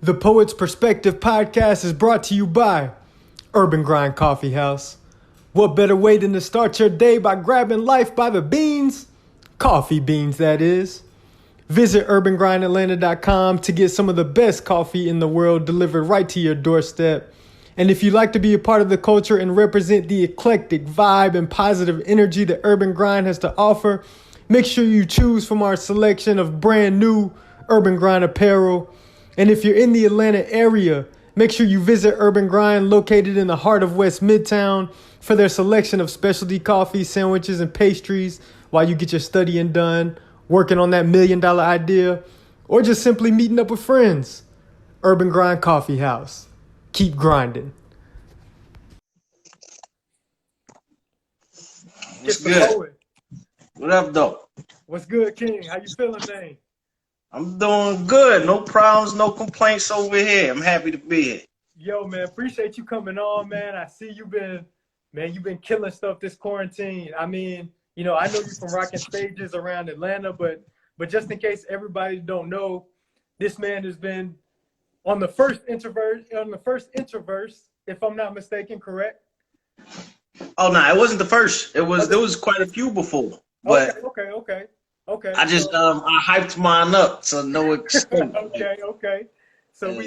The Poet's Perspective podcast is brought to you by Urban Grind Coffee House. What better way than to start your day by grabbing life by the beans? Coffee beans, that is. Visit UrbanGrindAtlanta.com to get some of the best coffee in the world delivered right to your doorstep. And if you'd like to be a part of the culture and represent the eclectic vibe and positive energy that Urban Grind has to offer, make sure you choose from our selection of brand new Urban Grind apparel. And if you're in the Atlanta area, make sure you visit Urban Grind, located in the heart of West Midtown, for their selection of specialty coffee, sandwiches, and pastries while you get your studying done, working on that $1 million idea, or just simply meeting up with friends. Urban Grind Coffee House. Keep grinding. What's good? What up, though? What's good, King? How you feeling, man? I'm doing good. No problems, no complaints over here. I'm happy to be here. Yo, man, appreciate you coming on, man. I see you've been killing stuff this quarantine. I mean, you know, I know you from rocking stages around Atlanta, but just in case everybody don't know, this man has been on the first Introverse, if I'm not mistaken, correct? Oh no, it wasn't the first. There was quite a few before. But Okay. I just I hyped mine up to no extent. Okay. So we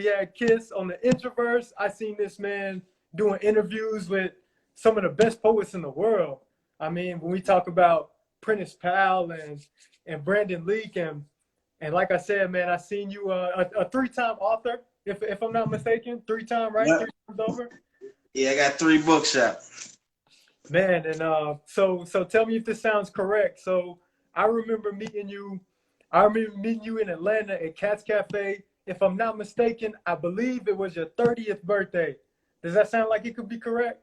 had Kiss on the Introverse. I seen this man doing interviews with some of the best poets in the world. I mean, when we talk about Prentice Powell and Brandon Leake and like I said, man, I seen you a three-time author, if I'm not mistaken, three-time, right? Yep. 3 times over. Yeah, I got 3 books out. Man, and so tell me if this sounds correct. So I remember meeting you in Atlanta at Cat's Cafe. If I'm not mistaken, I believe it was your 30th birthday. Does that sound like it could be correct?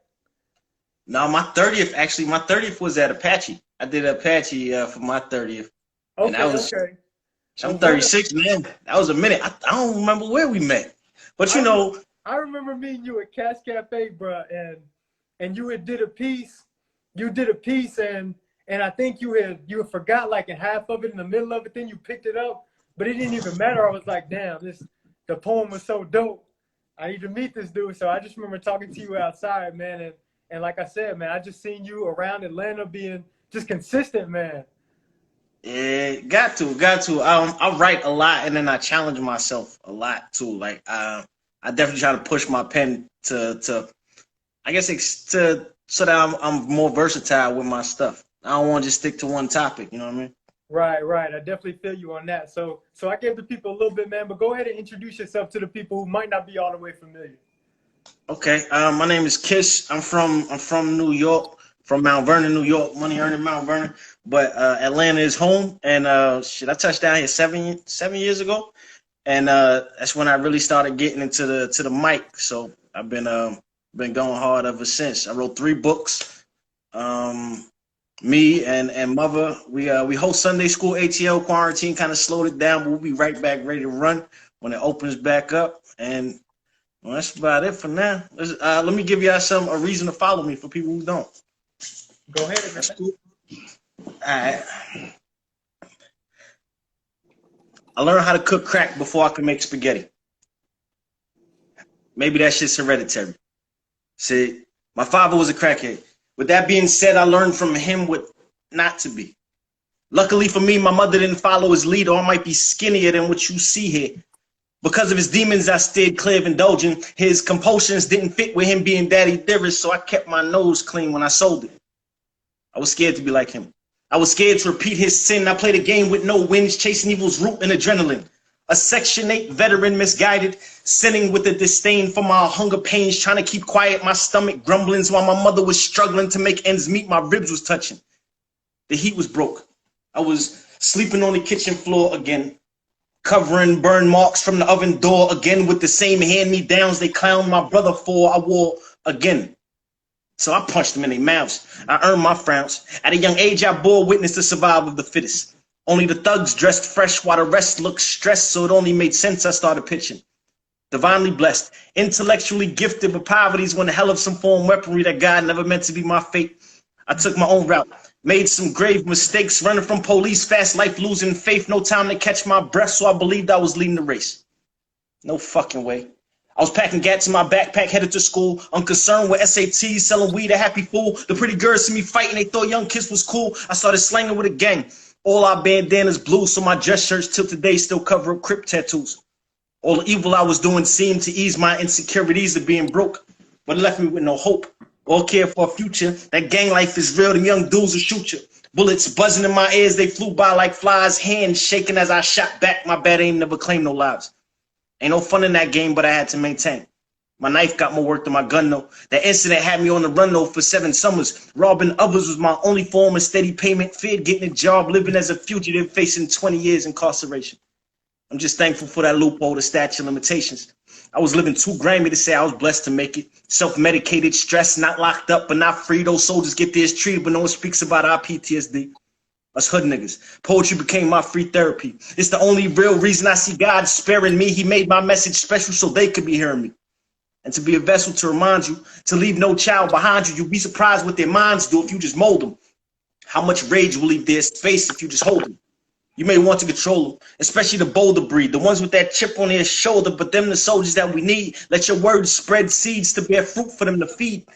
No, my 30th was at Apache. I did Apache for my 30th. Okay. I'm 36, man. That was a minute. I don't remember where we met. But you know. I remember meeting you at Cat's Cafe, bro, and you did a piece. You did a piece, and I think you had forgot like in half of it, in the middle of it. Then you picked it up, but it didn't even matter. I was like, damn, the poem was so dope. I need to meet this dude. So I just remember talking to you outside, man, and like I said, man, I just seen you around Atlanta being just consistent, man. Yeah, got to. I write a lot, and then I challenge myself a lot too. Like I definitely try to push my pen to I guess so that I'm more versatile with my stuff. I don't want to just stick to one topic. You know what I mean? Right. I definitely feel you on that. So I gave the people a little bit, man, but go ahead and introduce yourself to the people who might not be all the way familiar. Okay. My name is Kiss. I'm from New York, from Mount Vernon, New York. Money earned in Mount Vernon, but Atlanta is home. And I touched down here 7 years ago, and that's when I really started getting into the mic. So I've been going hard ever since. I wrote 3 books. Me and Mother, we host Sunday school. ATL quarantine kind of slowed it down, but we'll be right back ready to run when it opens back up. And well, that's about it for now. Let me give y'all a reason to follow me for people who don't. Go ahead. That's cool. All right. I learned how to cook crack before I could make spaghetti. Maybe that shit's hereditary. See, my father was a crackhead. With that being said, I learned from him what not to be. Luckily for me, my mother didn't follow his lead, or I might be skinnier than what you see here. Because of his demons, I steered clear of indulging. His compulsions didn't fit with him being daddy dearest, so I kept my nose clean when I sold it. I was scared to be like him. I was scared to repeat his sin. I played a game with no wins, chasing evil's root and adrenaline. A Section 8 veteran, misguided, sinning with a disdain for my hunger pains, trying to keep quiet my stomach grumblings while my mother was struggling to make ends meet. My ribs was touching. The heat was broke. I was sleeping on the kitchen floor again, covering burn marks from the oven door again with the same hand-me-downs they clowned my brother for. I wore again. So I punched them in their mouths. I earned my frowns. At a young age, I bore witness to survival of the fittest. Only the thugs dressed fresh while the rest looked stressed, so it only made sense I started pitching. Divinely blessed, intellectually gifted, but poverty's one hell of some foreign weaponry that God never meant to be my fate. I took my own route, made some grave mistakes, running from police, fast life, losing faith, no time to catch my breath, so I believed I was leading the race. No fucking way. I was packing gats in my backpack, headed to school, unconcerned with SATs, selling weed, a happy fool. The pretty girls see me fighting, they thought Young Kiss was cool. I started slanging with a gang. All our bandanas blue, so my dress shirts till today still cover up Crip tattoos. All the evil I was doing seemed to ease my insecurities of being broke, but it left me with no hope or care for a future. That gang life is real, them young dudes will shoot you. Bullets buzzing in my ears, they flew by like flies, hands shaking as I shot back. My bad aim never claimed no lives. Ain't no fun in that game, but I had to maintain. My knife got more work than my gun, though. That incident had me on the run, though, for 7 summers. Robbing others was my only form of steady payment. Feared getting a job, living as a fugitive, facing 20 years incarceration. I'm just thankful for that loophole, the statute of limitations. I was living too grimy to say I was blessed to make it. Self-medicated, stressed, not locked up, but not free. Those soldiers get theirs treated, but no one speaks about our PTSD. Us hood niggas. Poetry became my free therapy. It's the only real reason I see God sparing me. He made my message special so they could be hearing me. And to be a vessel to remind you, to leave no child behind you. You'll be surprised what their minds do if you just mold them. How much rage will leave their space if you just hold them. You may want to control them, especially the bolder breed, the ones with that chip on their shoulder, but them the soldiers that we need. Let your words spread seeds to bear fruit for them to feed.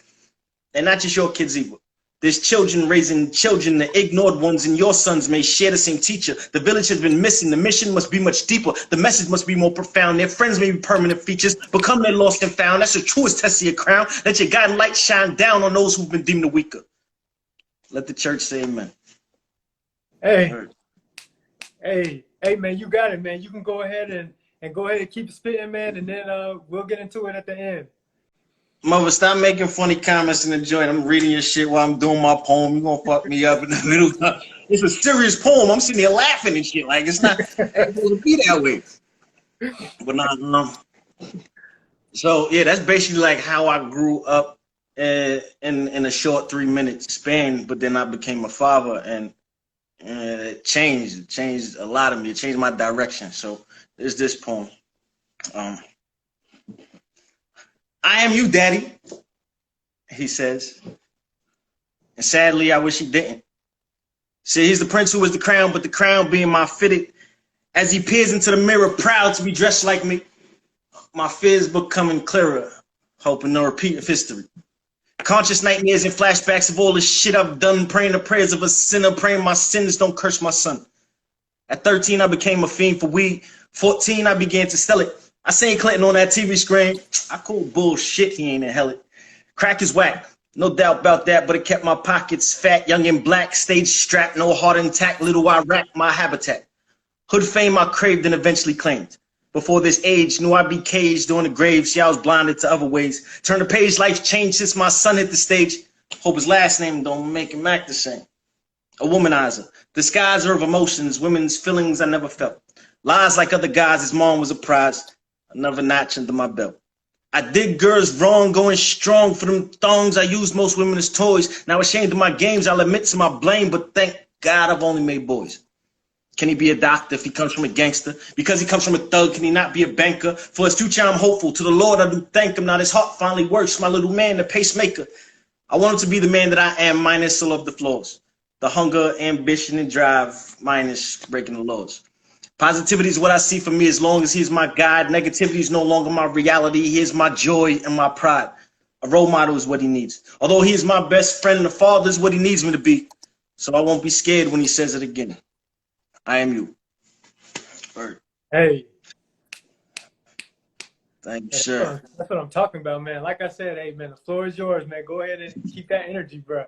And not just your kids either. There's children raising children, the ignored ones, and your sons may share the same teacher. The village has been missing. The mission must be much deeper. The message must be more profound. Their friends may be permanent features. Become their lost and found. That's the truest test of your crown. Let your guiding light shine down on those who've been deemed the weaker. Let the church say amen. Hey, man, you got it, man. You can go ahead and go ahead and keep spitting, man, and then we'll get into it at the end. Mother, stop making funny comments in the joint. I'm reading your shit while I'm doing my poem. You're gonna fuck me up in the middle. It's a serious poem. I'm sitting here laughing and shit. Like, it's not supposed to be that way. But not, so yeah, that's basically like how I grew up in a short 3-minute span, but then I became a father, and it changed a lot of me. It changed my direction. So there's this poem. I am you, Daddy, he says. And sadly, I wish he didn't. See, he's the prince who was the crown, but the crown being my fitted. As he peers into the mirror, proud to be dressed like me, my fears becoming clearer, hoping no repeat of history. Conscious nightmares and flashbacks of all the shit I've done, praying the prayers of a sinner, praying my sins don't curse my son. At 13, I became a fiend for weed. 14, I began to sell it. I seen Clinton on that TV screen. I call bullshit, he ain't a hell it. Crack is whack, no doubt about that, but it kept my pockets fat, young and black, stage strapped, no heart intact, little Iraq, my habitat. Hood fame I craved and eventually claimed. Before this age, knew I'd be caged on the grave, see I was blinded to other ways. Turn the page, life changed since my son hit the stage. Hope his last name don't make him act the same. A womanizer, disguiser of emotions, women's feelings I never felt. Lies like other guys, his mom was a prize. Another notch under my belt. I did girls wrong, going strong for them thongs. I used most women as toys. Now ashamed of my games, I'll admit to my blame, but thank God I've only made boys. Can he be a doctor if he comes from a gangster? Because he comes from a thug, can he not be a banker? For his future, I'm hopeful. To the Lord, I do thank him. Now his heart finally works. My little man, the pacemaker. I want him to be the man that I am, minus all of the flaws. The hunger, ambition, and drive, minus breaking the laws. Positivity is what I see for me as long as he's my guide. Negativity is no longer my reality. He is my joy and my pride. A role model is what he needs. Although he is my best friend and a father is what he needs me to be. So I won't be scared when he says it again. I am you. Bird. Hey. Thank you, sir. That's what I'm talking about, man. Like I said, hey, man, the floor is yours, man. Go ahead and keep that energy, bro.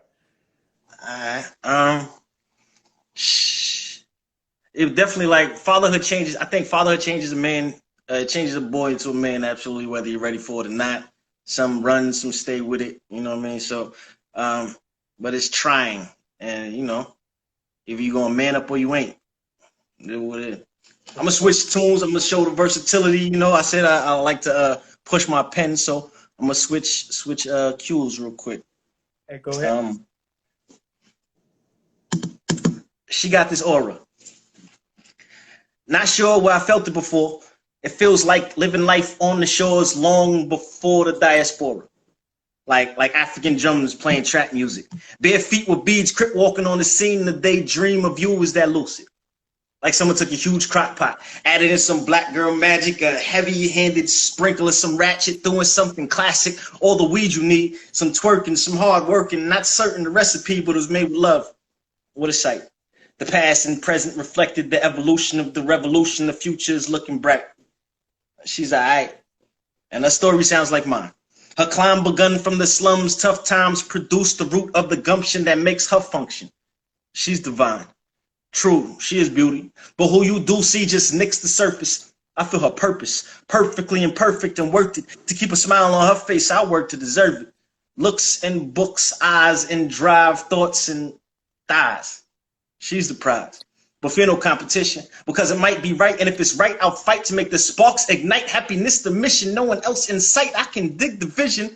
All right. It definitely, like, fatherhood changes. I think fatherhood changes a man. It changes a boy into a man, absolutely, whether you're ready for it or not. Some run, some stay with it. You know what I mean? So, but it's trying. And, you know, if you're going to man up or you ain't, do what it is. I'm going to switch tunes. I'm going to show the versatility. You know, I said I like to push my pen, so I'm going to switch cues real quick. Hey, go ahead. She got this aura. Not sure where I felt it before. It feels like living life on the shores long before the diaspora. Like African drums playing trap music. Bare feet with beads, crip walking on the scene. The daydream of you is that lucid. Like someone took a huge crock pot, added in some black girl magic, a heavy-handed sprinkle of some ratchet, throwing something classic, all the weed you need, some twerking, some hard working, not certain the recipe, but it was made with love. What a sight. The past and present reflected the evolution of the revolution. The future is looking bright. She's all right. And her story sounds like mine. Her climb begun from the slums, tough times produced the root of the gumption that makes her function. She's divine. True, she is beauty, but who you do see just nicks the surface. I feel her purpose, perfectly imperfect and worth it. To keep a smile on her face, I work to deserve it. Looks and books, eyes and drive, thoughts and thighs. She's the prize, but fear no competition, because it might be right, and if it's right, I'll fight to make the sparks ignite. Happiness the mission, no one else in sight. I can dig the vision,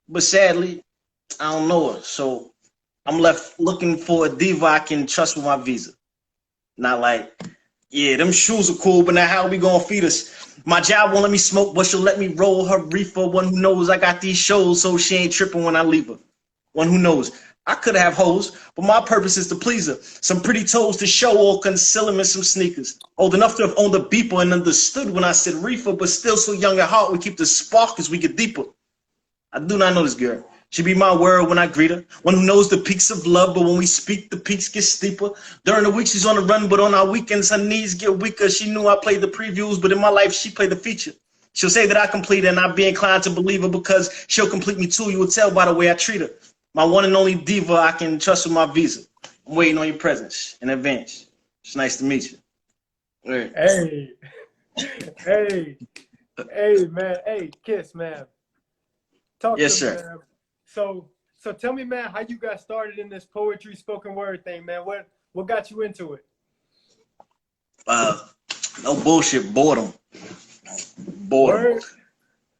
but sadly, I don't know her, so I'm left looking for a diva I can trust with my visa. Not like, yeah, them shoes are cool, but now how are we gonna feed us? My job won't let me smoke, but she'll let me roll her reefer. One who knows I got these shows, so she ain't tripping when I leave her. One who knows I could have hoes, but my purpose is to please her. Some pretty toes to show or conceal them in some sneakers. Old enough to have owned a beeper and understood when I said reefer, but still so young at heart we keep the spark as we get deeper. I do not know this girl. She be my world when I greet her. One who knows the peaks of love, but when we speak, the peaks get steeper. During the week, she's on the run, but on our weekends, her knees get weaker. She knew I played the previews, but in my life, she played the feature. She'll say that I complete her, and I'd be inclined to believe her because she'll complete me too. You will tell by the way I treat her. My one and only diva I can trust with my visa. I'm waiting on your presence in advance. It's nice to meet you. Hey, man. Hey, Kiss, man. Talk yes, to me, sir. man. So tell me, man, how you got started in this poetry, spoken word thing, man. What got you into it? No bullshit, boredom. Word?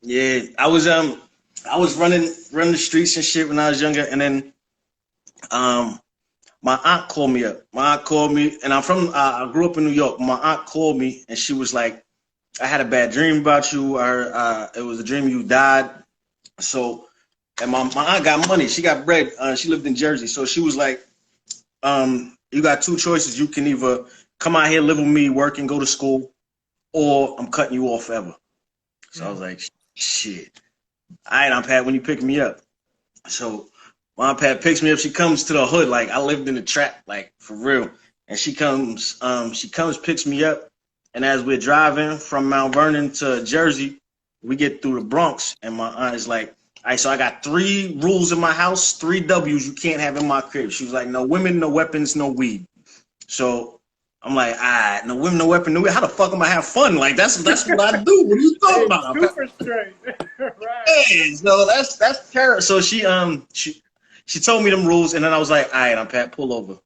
Yeah, I was running the streets and shit when I was younger, and then my aunt called me up. My aunt called me, and I grew up in New York. My aunt called me, and she was like, "I had a bad dream about you. It was a dream you died." So. And my aunt got money. She got bread. She lived in Jersey. So she was like, you got two choices. You can either come out here, live with me, work and go to school, or I'm cutting you off forever. So I was like, shit. All right, Aunt Pat, when you pick me up. So my Aunt Pat picks me up. She comes to the hood. Like, I lived in the trap, like, for real. And she comes, picks me up. And as we're driving from Mount Vernon to Jersey, we get through the Bronx. And my aunt is like, all right, so I got 3 rules in my house, 3 W's you can't have in my crib. She was like, no women, no weapons, no weed. So I'm like, all right, no women, no weapon, no weed. How the fuck am I have fun? Like that's what I do. What are you talking about? Super straight. Right. Hey, so that's terrible. So she told me them rules, and then I was like, all right, I'm Pat, pull over.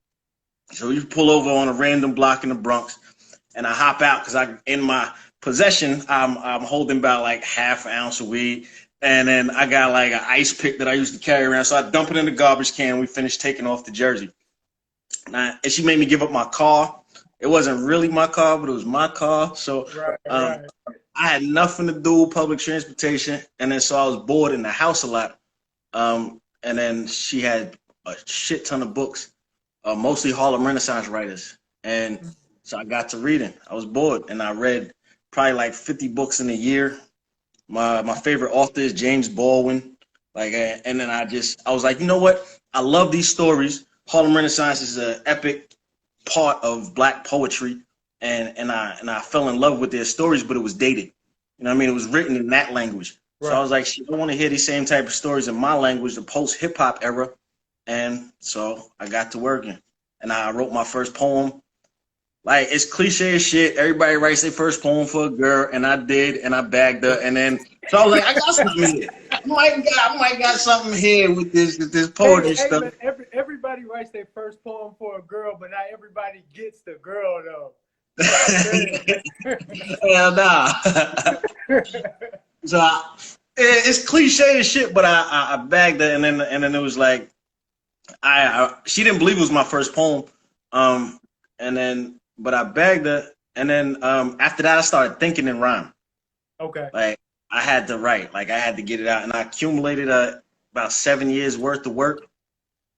So you pull over on a random block in the Bronx, and I hop out because in my possession, I'm holding about like half an ounce of weed. And then I got like an ice pick that I used to carry around. So I dump it in the garbage can. We finished taking off to Jersey. And she made me give up my car. It wasn't really my car, but it was my car. So I had nothing to do with public transportation. And then so I was bored in the house a lot. And then she had a shit ton of books, mostly Harlem Renaissance writers. And so I got to reading. I was bored. And I read probably like 50 books in a year. My favorite author is James Baldwin. Like, and then I was like, you know what? I love these stories. Harlem Renaissance is an epic part of Black poetry, and I fell in love with their stories, but it was dated. You know what I mean? It was written in that language. Right. So I was like, I want to hear these same type of stories in my language, the post-hip hop era. And so I got to working, and I wrote my first poem. Like, it's cliche as shit. Everybody writes their first poem for a girl, and I did, and I bagged her, and then so I was like, I got something here. I might got something here with this poetry stuff. Man, everybody writes their first poem for a girl, but not everybody gets the girl though. Hell nah. So it's cliche as shit, but I bagged her, and then it was like, she didn't believe it was my first poem, but I bagged her, and then after that I started thinking in rhyme. Okay. Like I had to write, like I had to get it out, and I accumulated about 7 years worth of work,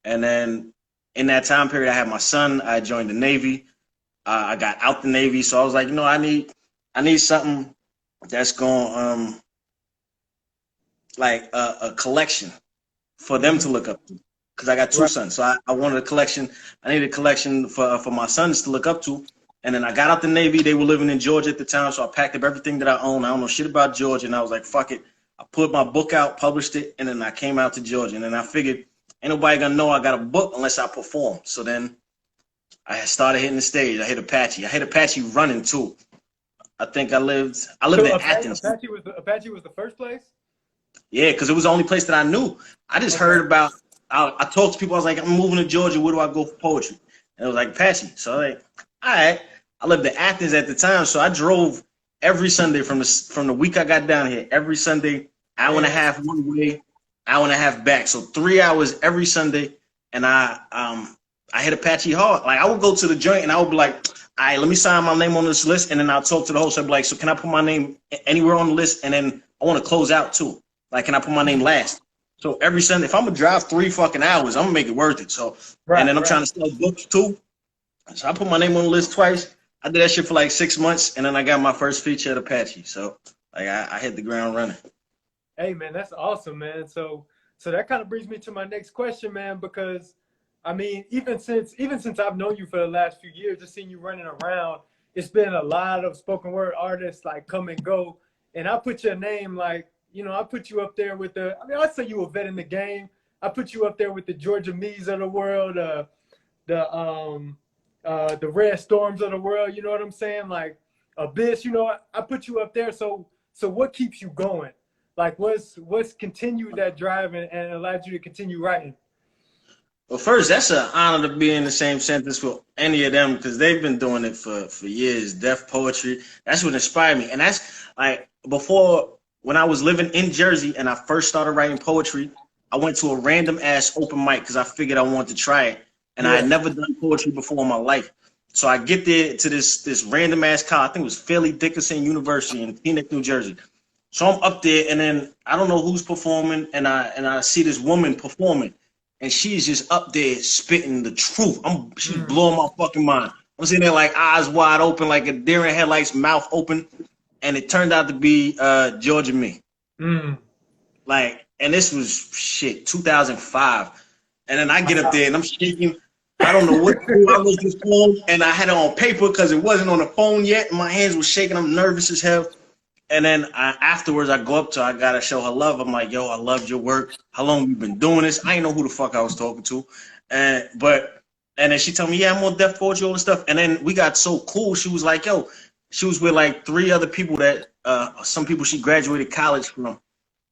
and then in that time period I had my son. I joined the Navy. I got out the Navy, so I was like, I need something that's going like a collection for them to look up to. Because I got two sons, so I wanted a collection. I needed a collection for my sons to look up to. And then I got out the Navy. They were living in Georgia at the time, so I packed up everything that I own. I don't know shit about Georgia, and I was like, fuck it. I put my book out, published it, and then I came out to Georgia. And then I figured, ain't nobody gonna know I got a book unless I perform. So then I started hitting the stage. I hit Apache. I hit Apache running too. I think I lived in Athens. Apache was the first place? Yeah, because it was the only place that I knew. I just heard about, I talked to people. I was like, I'm moving to Georgia. Where do I go for poetry? And it was like Apache. So I was like, all right. I lived in Athens at the time, so I drove every Sunday from the week I got down here. Every Sunday, hour and a half one way, hour and a half back. So 3 hours every Sunday. And I hit Apache hard. Like I would go to the joint and I would be like, all right, let me sign my name on this list. And then I'll talk to the host. I'd be like, so can I put my name anywhere on the list? And then I want to close out too. Like, can I put my name last? So every Sunday, if I'm gonna drive 3 fucking hours, I'm gonna make it worth it. So, and then I'm trying to sell books too. So I put my name on the list twice. I did that shit for like 6 months, and then I got my first feature at Apache. So like I hit the ground running. Hey man, that's awesome, man. So that kind of brings me to my next question, man, because I mean, even since I've known you for the last few years, just seeing you running around, it's been a lot of spoken word artists like come and go. And I put your name like, I put you up there with I'd say you a vet in the game. I put you up there with the Georgia Mees of the world, the Red Storms of the world, you know what I'm saying? Like Abyss, I put you up there. So what keeps you going? Like what's continued that drive and allowed you to continue writing? Well, first, that's an honor to be in the same sentence with any of them because they've been doing it for years. Def Poetry, that's what inspired me. And that's like before, when I was living in Jersey and I first started writing poetry, I went to a random ass open mic because I figured I wanted to try it. And I had never done poetry before in my life. So I get there to this random ass college. I think it was Fairleigh Dickinson University in Teaneck, New Jersey. So I'm up there and then I don't know who's performing and I see this woman performing. And she's just up there spitting the truth. She's blowing my fucking mind. I'm sitting there like eyes wide open, like a deer in headlights, mouth open. And it turned out to be Georgia Me. Like, and this was 2005. And then I get up there and I'm shaking. I don't know what to do. I wrote this poem and I had it on paper because it wasn't on the phone yet. And my hands were shaking. I'm nervous as hell. And then afterwards, I go up to her. I got to show her love. I'm like, yo, I loved your work. How long you been doing this? I didn't know who the fuck I was talking to. And then she told me, yeah, I'm on Def Poetry, all this stuff. And then we got so cool. She was like, yo, she was with like 3 other people that, some people she graduated college from.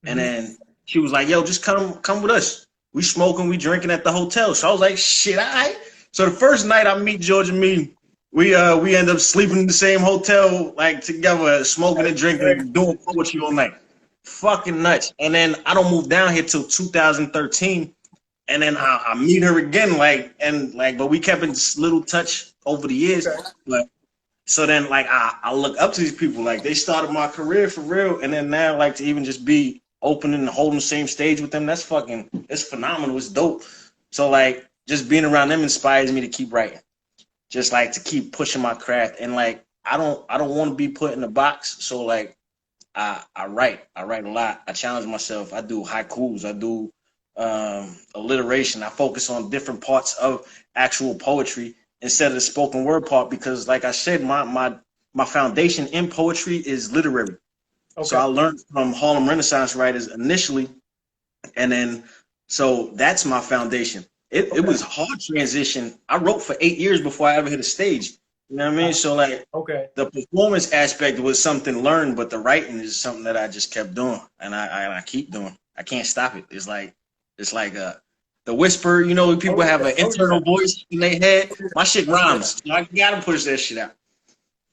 And then she was like, yo, just come with us. We smoking, we drinking at the hotel. So I was like, shit, all right. So the first night I meet Georgia Me, we end up sleeping in the same hotel, like together, smoking and drinking and doing poetry all night. Fucking nuts. And then I don't move down here till 2013. And then I meet her again, but we kept in this little touch over the years. But so then like I look up to these people, like they started my career for real. And then now like to even just be open and holding the same stage with them, it's phenomenal. It's dope. So like just being around them inspires me to keep writing. Just like to keep pushing my craft. And like I don't want to be put in a box. So like I write a lot. I challenge myself. I do haikus. I do alliteration. I focus on different parts of actual poetry instead of the spoken word part because like I said, my foundation in poetry is literary. Okay. So I learned from Harlem Renaissance writers initially, and then so that's my foundation. It was a hard transition. I wrote for 8 years before I ever hit a stage. You know what I mean? So like the performance aspect was something learned, but the writing is something that I just kept doing and I keep doing. I can't stop it. It's like the whisper, people have an internal voice in their head. My shit rhymes. So I gotta push that shit out.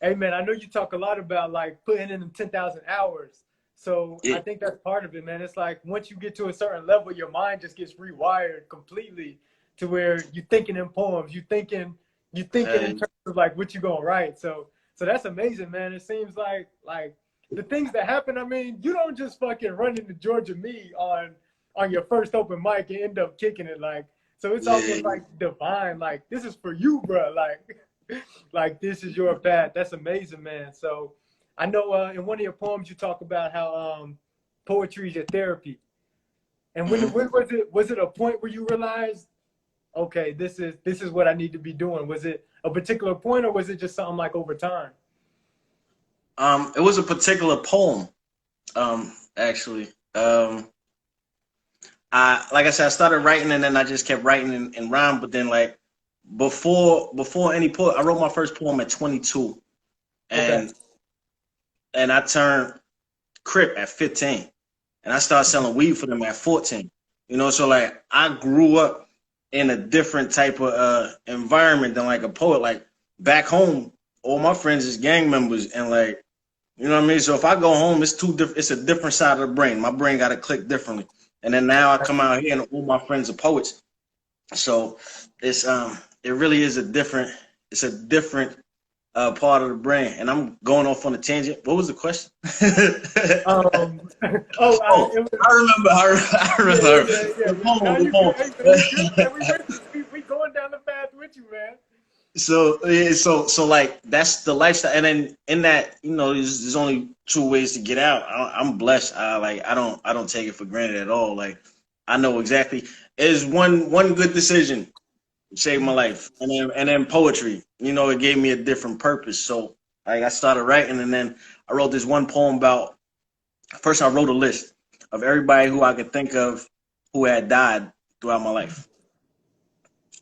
Hey man, I know you talk a lot about like putting in 10,000 hours. So I think that's part of it, man. It's like once you get to a certain level, your mind just gets rewired completely to where you're thinking in poems, you're thinking in terms of like what you're gonna write. So that's amazing, man. It seems like the things that happen. I mean, you don't just fucking run into Georgia Me on your first open mic and end up kicking it. Like, so it's almost like divine. Like this is for you, bro. Like. Like this is your path. That's amazing, man. So I know in one of your poems you talk about how poetry is your therapy. And when was it? Was it a point where you realized, okay, this is what I need to be doing? Was it a particular point, or was it just something like over time? It was a particular poem, actually. I like I said, I started writing and then I just kept writing in rhyme. But then like before any poem, I wrote my first poem at 22, Okay. and I turned Crip at 15, and I started selling weed for them at 14. You know, so like I grew up in a different type of environment than like a poet. Like back home, all my friends is gang members, and like you know what I mean. So if I go home, it's two different. It's a different side of the brain. My brain got to click differently. And then now I come out here and all my friends are poets. So it's it really is a different part of the brain. And I'm going off on a tangent. What was the question? Oh, It was, I remember. I remember. We going down the path with you, man. So like that's the lifestyle, and then in that, you know, there's only two ways to get out. I'm blessed. I don't take it for granted at all. Like I know exactly. It's one good decision saved my life, and then poetry. You know, it gave me a different purpose. So like I started writing, and then I wrote this one poem about. First, I wrote a list of everybody who I could think of who had died throughout my life.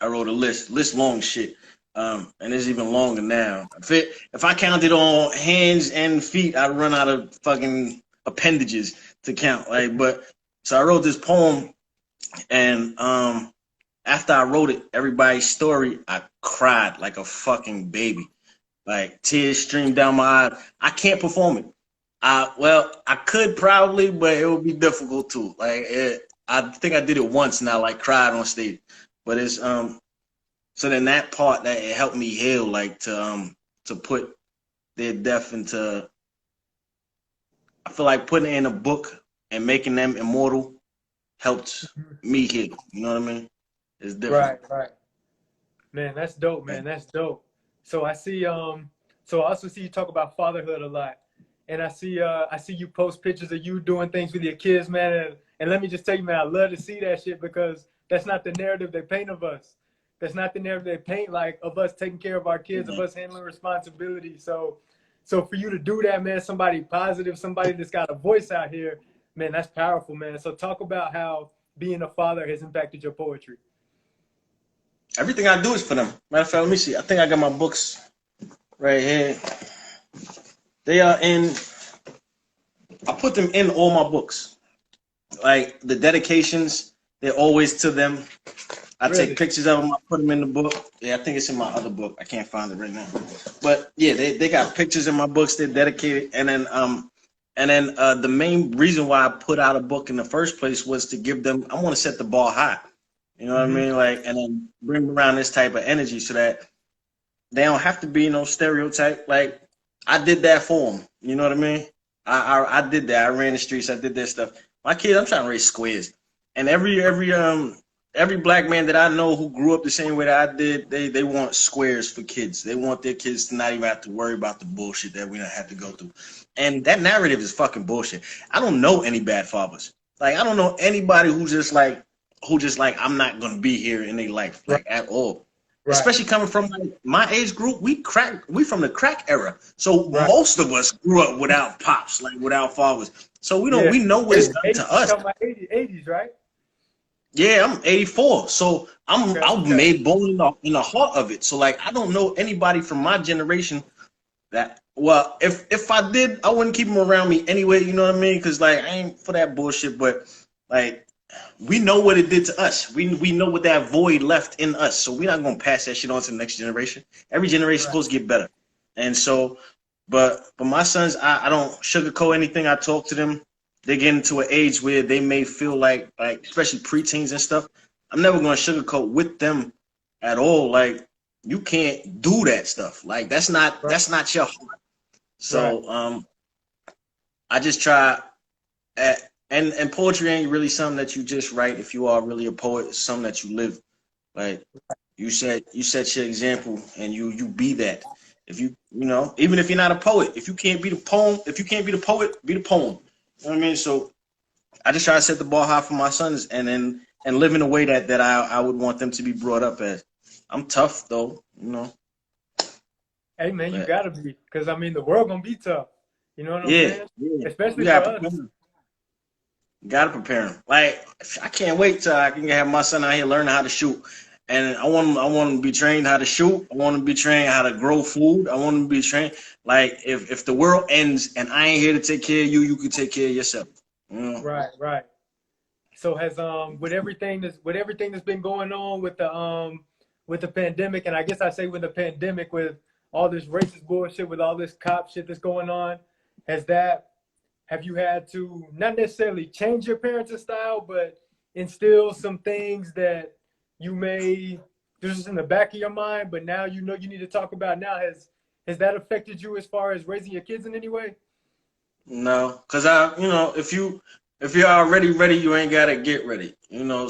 I wrote a list long shit. And it's even longer now. If I counted on hands and feet, I'd run out of fucking appendages to count. Like, but so I wrote this poem, and after I wrote it, everybody's story, I cried like a fucking baby. Like tears streamed down my eyes. I can't perform it. I could probably, but it would be difficult too. I think I did it once, and I like cried on stage. But it's So then that part that it helped me heal, like to put their death into. I feel like putting it in a book and making them immortal helped me heal. You know what I mean? It's different. Right. Man, that's dope, man. That's dope. So I see so I also see you talk about fatherhood a lot. And I see you post pictures of you doing things with your kids, man. And let me just tell you, man, I love to see that shit because that's not the narrative they paint of us. That's not the narrative they paint, like, of us taking care of our kids, of us handling responsibility. So for you to do that, man, somebody positive, somebody that's got a voice out here, man, that's powerful, man. So talk about how being a father has impacted your poetry. Everything I do is for them. Matter of fact, let me see. I think I got my books right here. They are in. I put them in all my books. Like the dedications, they're always to them. I Really? take pictures of them. I put them in the book. Yeah, I think it's in my other book. I can't find it right now. But yeah, they got pictures in my books. They're dedicated. And then the main reason why I put out a book in the first place was to give them. I want to set the bar high. You know what I mean? Like, and then bring around this type of energy so that they don't have to be no stereotype. Like I did that for them. You know what I mean? I did that. I ran the streets. I did that stuff. My kids, I'm trying to raise squares. And every black man that I know who grew up the same way that I did, they want squares for kids. They want their kids to not even have to worry about the bullshit that we don't have to go through. And that narrative is fucking bullshit. I don't know any bad fathers. Like I don't know anybody who just like I'm not gonna be here in their life, like at all. Right. Especially coming from like, my age group, we from the crack era. So most of us grew up without pops, like without fathers. So we know what it's done to us. 80s, right? Yeah, I'm 84. So I'm made born in the heart of it. So like I don't know anybody from my generation that if I did, I wouldn't keep them around me anyway, you know what I mean? Cause like I ain't for that bullshit, but like we know what it did to us. We know what that void left in us. So we're not gonna pass that shit on to the next generation. Every generation is supposed to get better. And so, but my sons, I don't sugarcoat anything. I talk to them. They get into an age where they may feel like especially preteens and stuff. I'm never gonna sugarcoat with them at all. Like you can't do that stuff. Like that's not your heart. So I just try and poetry ain't really something that you just write if you are really a poet. It's something that you live. Like You set your example, and you be that. If even if you're not a poet, if you can't be the poem, if you can't be the poet, be the poem. You know what I mean? So I just try to set the bar high for my sons, and live in a way that I would want them to be brought up as. I'm tough though, Hey man, you But gotta be, because I mean the world gonna be tough. You know what I'm yeah, saying? yeah, we Especially for gotta prepare us. them. Gotta prepare them. Like I can't wait till I can have my son out here learning how to shoot. And I want him to be trained how to shoot. I want him to be trained how to grow food. I want him to be trained. Like if the world ends and I ain't here to take care of you, you can take care of yourself. Right, right. So has with everything that's been going on with the pandemic, and I guess I say with the pandemic, with all this racist bullshit, with all this cop shit that's going on, has that have you had to not necessarily change your parenting style, but instill some things that you may just in the back of your mind, but now you know you need to talk about now? Has that affected you as far as raising your kids in any way? No, cause if you're already ready, you ain't gotta get ready.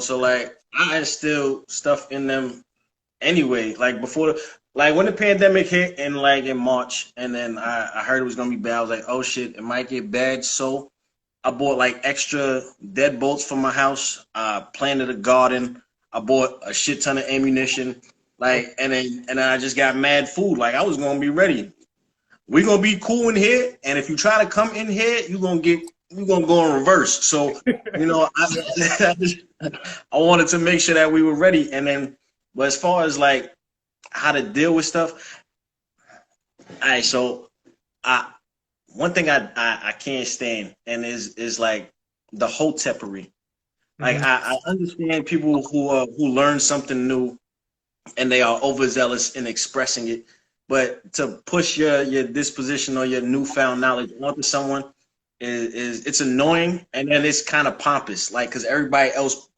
So like I instill stuff in them anyway. Like like when the pandemic hit in like in March, and then I heard it was gonna be bad. I was like, oh shit, it might get bad. So I bought like extra deadbolts for my house. I planted a garden. I bought a shit ton of ammunition. Like and then I just got mad food. Like I was gonna be ready. We're gonna be cool in here, and if you try to come in here, you're gonna go in reverse. So, I wanted to make sure that we were ready. And then, but as far as like how to deal with stuff, all right. So, I one thing I can't stand and is like the hotepery. Like Mm-hmm. I understand people who learn something new and they are overzealous in expressing it. But to push your disposition or your newfound knowledge onto someone is it's annoying, and then it's kind of pompous, like because everybody else,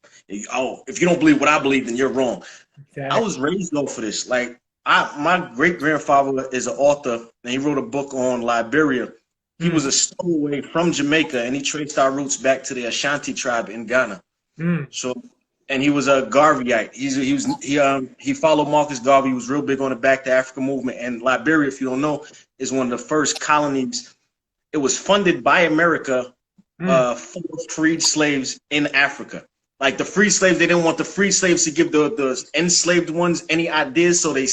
oh, if you don't believe what I believe, then you're wrong. I was Exactly. raised though for this. Like my great grandfather is an author, and he wrote a book on Liberia. He was Mm, a stowaway from Jamaica, and he traced our roots back to the Ashanti tribe in Ghana. mm, So, and he was a Garveyite. He followed Marcus Garvey. He was real big on the Back to Africa movement. And Liberia, if you don't know, is one of the first colonies. It was funded by America mm. for freed slaves in Africa. Like the free slaves, they didn't want the free slaves to give the enslaved ones any ideas, so they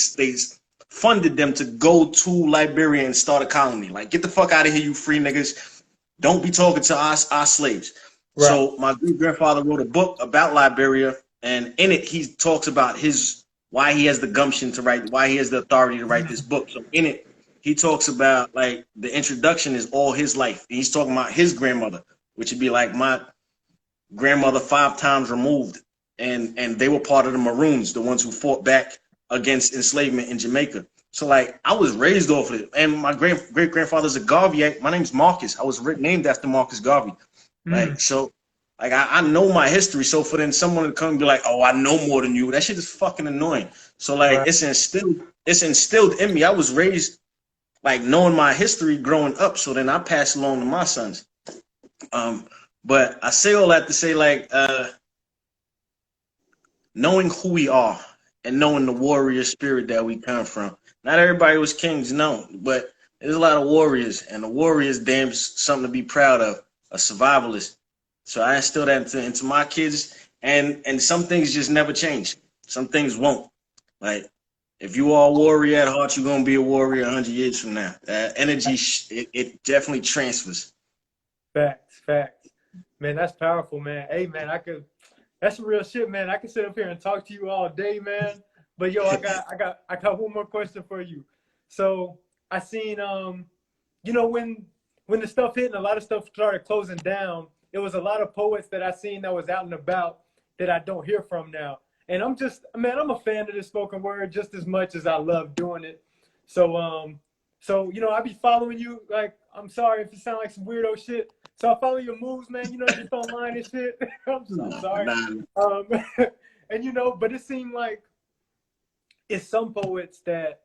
funded them to go to Liberia and start a colony. Like, get the fuck out of here, you free niggas. Don't be talking to our slaves. Right. So my great grandfather wrote a book about Liberia, and in it he talks about why he has the gumption to write, why he has the authority to write this book. So in it, he talks about like the introduction is all his life. And he's talking about his grandmother, which would be like my grandmother 5 times removed, and they were part of the Maroons, the ones who fought back against enslavement in Jamaica. So like I was raised off of it, and my great grandfather's a Garvey. My name's Marcus. I was named after Marcus Garvey. Mm, Like so, like I know my history. So for then someone to come and be like, "Oh, I know more than you," that shit is fucking annoying. So like right. it's instilled in me. I was raised like knowing my history growing up. So then I pass along to my sons. Um, but I say all that to say like knowing who we are and knowing the warrior spirit that we come from. Not everybody was kings, no, but there's a lot of warriors, and the warriors damn something to be proud of. A survivalist. So I instill that into my kids, and some things just never change. Some things won't. Like if you are a warrior at heart, you're gonna be a warrior 100 years from now. That energy, it definitely transfers. Facts, facts. Man, that's powerful, man. Hey, man, that's some real shit, man. I can sit up here and talk to you all day, man. But yo, I got one more question for you. So I seen, when the stuff hit and a lot of stuff started closing down, it was a lot of poets that I seen that was out and about that I don't hear from now. And I'm a fan of the spoken word just as much as I love doing it. So, I be following you. Like, I'm sorry if it sounds like some weirdo shit. So I follow your moves, man. Just online and shit. I'm Nah, sorry. nah. Um, and but it seemed like it's some poets that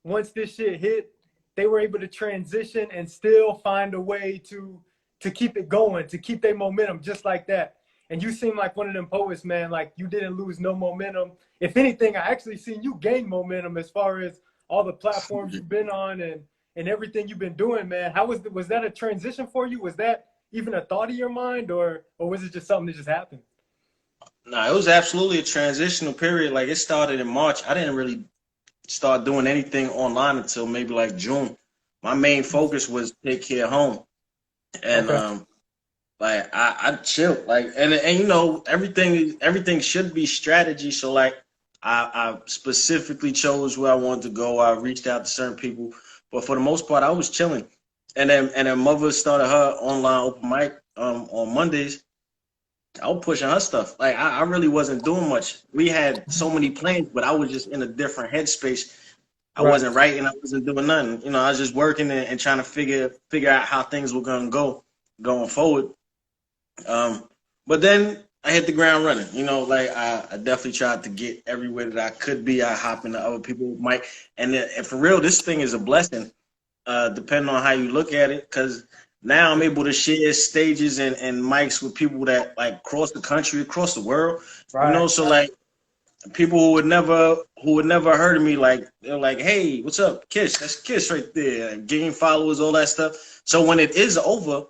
once this shit hit, they were able to transition and still find a way to keep it going, to keep their momentum just like that. and you seem like one of them poets, man. Like you didn't lose no momentum. If anything, I actually seen you gain momentum as far as all the platforms you've been on and everything you've been doing, man. How was that a transition for you? Was that even a thought of your mind, or was it just something that just happened? No, it was absolutely a transitional period. Like it started in March. I didn't really start doing anything online until maybe like June. My main focus was take care of home, and Okay. like I chilled, like and you know everything should be strategy. So like I specifically chose where I wanted to go. I reached out to certain people, but for the most part, I was chilling. And then mother started her online open mic on Mondays. I was pushing her stuff. Like I really wasn't doing much. We had so many plans, but I was just in a different headspace. I Right. wasn't writing. I wasn't doing nothing. You know, I was just working and trying to figure out how things were gonna go going forward. But then I hit the ground running. You know, like I definitely tried to get everywhere that I could be. I hop into other people's mic, and for real, this thing is a blessing. Depending on how you look at it, because now I'm able to share stages and mics with people that like across the country, across the world. You know, Right. so like people who would never heard of me, like they're like, hey, what's up, Kiss? That's Kiss right there. Gain followers, all that stuff. So when it is over,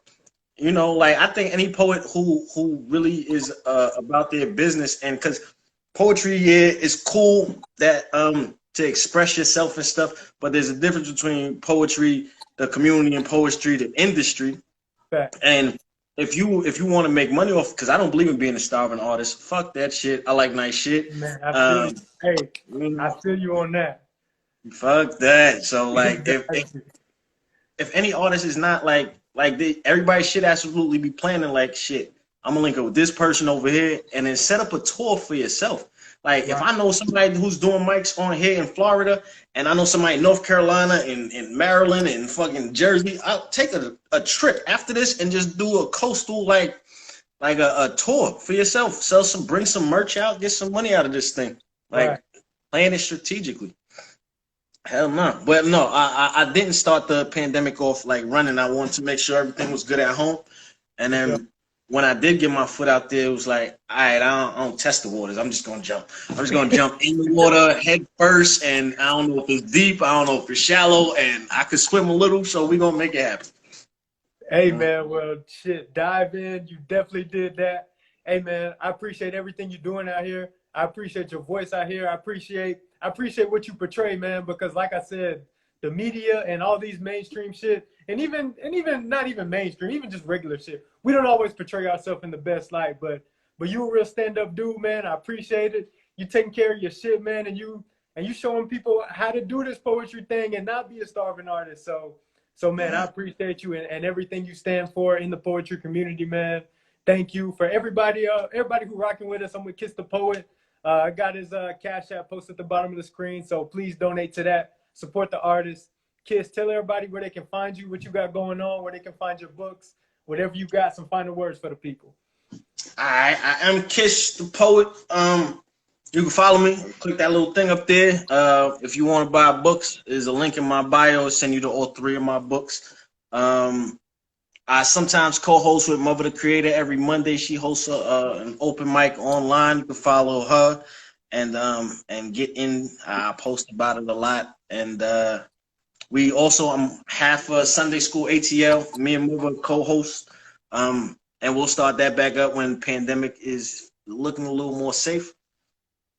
you know, like I think any poet who really is about their business, and because poetry, yeah, is cool that to express yourself and stuff, but there's a difference between poetry, the community, and poetry, the industry. Facts. And if you want to make money off, because I don't believe in being a starving artist. Fuck that shit. I like nice shit. Man, I feel you. Um, Hey, you I know, feel you on that. fuck that. So like Exactly. if any artist is not everybody should absolutely be planning like shit. I'm gonna link up with this person over here and then set up a tour for yourself. Like if Right. I know somebody who's doing mics on here in Florida and I know somebody in North Carolina and Maryland and fucking Jersey, I'll take a trip after this and just do a coastal like a tour for yourself. Sell some, bring some merch out, get some money out of this thing. Right. Like plan it strategically. Hell no. But no, I didn't start the pandemic off like running. I wanted to make sure everything was good at home. And For sure. then when I did get my foot out there, it was like, all right, I don't test the waters. I'm just gonna jump. I'm just gonna jump in the water head first, and I don't know if it's deep, I don't know if it's shallow, and I could swim a little, so we're gonna make it happen. Hey man, well shit, dive in. You definitely did that. Hey man, I appreciate everything you're doing out here. I appreciate your voice out here. I appreciate what you portray, man, because like I said, the media and all these mainstream shit, and even not even mainstream, even just regular shit. We don't always portray ourselves in the best light, but you a real stand-up dude, man. I appreciate it. You taking care of your shit, man, and you showing people how to do this poetry thing and not be a starving artist. So man, I appreciate you and everything you stand for in the poetry community, man. Thank you for everybody who rocking with us. I'm with Kiss the Poet. I got his Cash App posted at the bottom of the screen, so please donate to that. Support the artist. Kiss, tell everybody where they can find you, what you got going on, where they can find your books, whatever you got. Some final words for the people. I am Kish the Poet. You can follow me. Click that little thing up there. If you want to buy books, there's a link in my bio. I'll send you to all three of my books. I sometimes co-host with Mother the Creator every Monday. She hosts an open mic online. You can follow her and get in. I post about it a lot. And we also, I'm half a Sunday School ATL. Me and Mother co-host. And we'll start that back up when pandemic is looking a little more safe.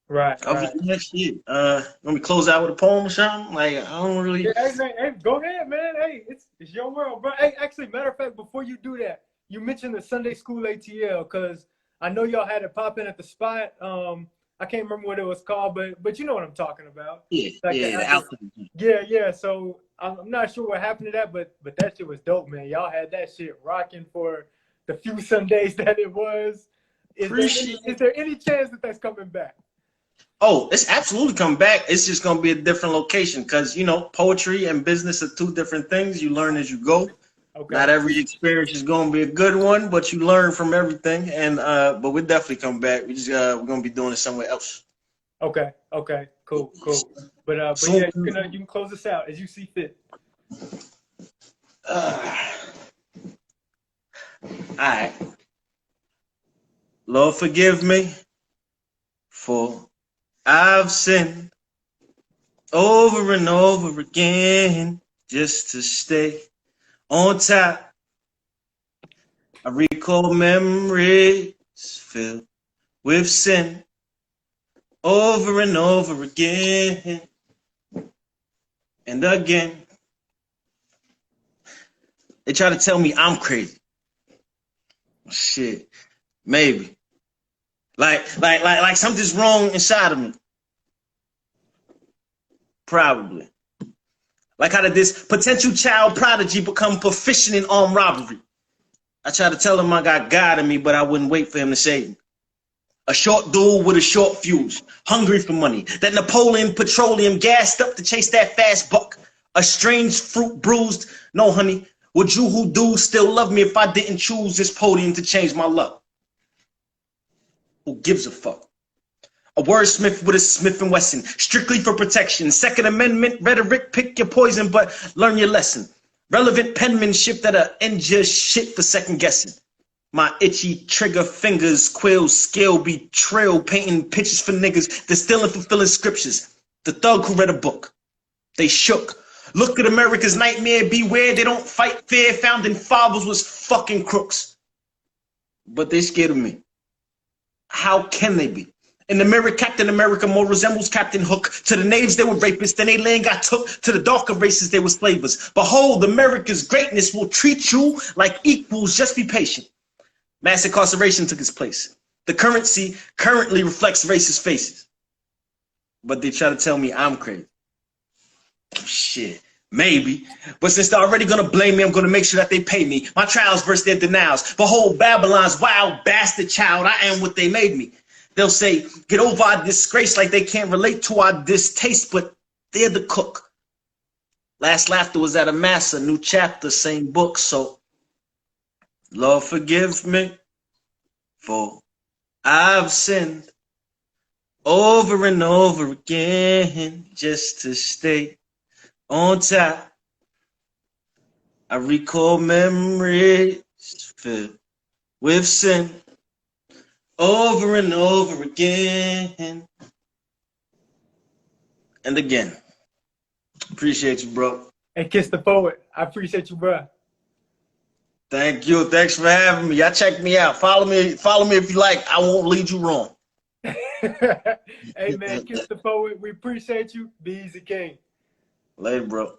Right, Other right. than that shit, let me close out with a poem or something. Like I don't really. Yeah, hey man, hey, go ahead, man. Hey, it's your world, bro. Hey, actually, matter of fact, before you do that, you mentioned the Sunday School ATL because I know y'all had it popping at the spot. I can't remember what it was called, but you know what I'm talking about. Yeah, Like yeah, the outfit. yeah, yeah. So I'm not sure what happened to that, but that shit was dope, man. Y'all had that shit rocking for the few Sundays that it was. Appreciate. Is there any chance that that's coming back? Oh, it's absolutely come back. It's just gonna be a different location because you know poetry and business are two different things. You learn as you go. Okay. Not every experience is gonna be a good one, but you learn from everything. And but we'll definitely come back. We're gonna be doing it somewhere else. Okay. Okay. Cool. Cool. But Soon. yeah, you can close this out as you see fit. All right. Lord, forgive me, for I've sinned over and over again just to stay on top. I recall memories filled with sin over and over again and again. They try to tell me I'm crazy. Shit, maybe. Like something's wrong inside of me. Probably. Like how did this potential child prodigy become proficient in armed robbery? I tried to tell him I got God in me, but I wouldn't wait for him to save me. A short dude with a short fuse, hungry for money. That Napoleon petroleum gassed up to chase that fast buck. A strange fruit bruised. No, honey, would you who do still love me if I didn't choose this podium to change my luck? Who gives a fuck? A wordsmith with a Smith & Wesson, strictly for protection. Second Amendment rhetoric, pick your poison, but learn your lesson. Relevant penmanship that'll end your shit for second guessing. My itchy trigger fingers, quill, skill, betrayal, painting pictures for niggas, distilling fulfilling scriptures. The thug who read a book. They shook. Look at America's nightmare, beware, they don't fight fair. Founding fathers was fucking crooks. But they scared of me. How can they be? In the mirror, Captain America more resembles Captain Hook. To the natives, they were rapists. Then they land got took. To the darker races, they were slavers. Behold, America's greatness will treat you like equals. Just be patient. Mass incarceration took its place. The currency currently reflects racist faces. But they try to tell me I'm crazy. Shit, maybe. But since they're already gonna blame me, I'm gonna make sure that they pay me. My trials versus their denials. Behold, Babylon's wild bastard child. I am what they made me. They'll say, get over our disgrace like they can't relate to our distaste, but they're the cook. Last laughter was at a massa, new chapter, same book. So, Lord, forgive me, for I've sinned over and over again just to stay on top. I recall memories filled with sin over and over again and again. Appreciate you, bro. And Kiss the Poet. I appreciate you, bro. Thank you. Thanks for having me. Y'all check me out. Follow me if you like. I won't lead you wrong. Hey, man, Kiss the Poet. We appreciate you. Be easy, King. Later, bro.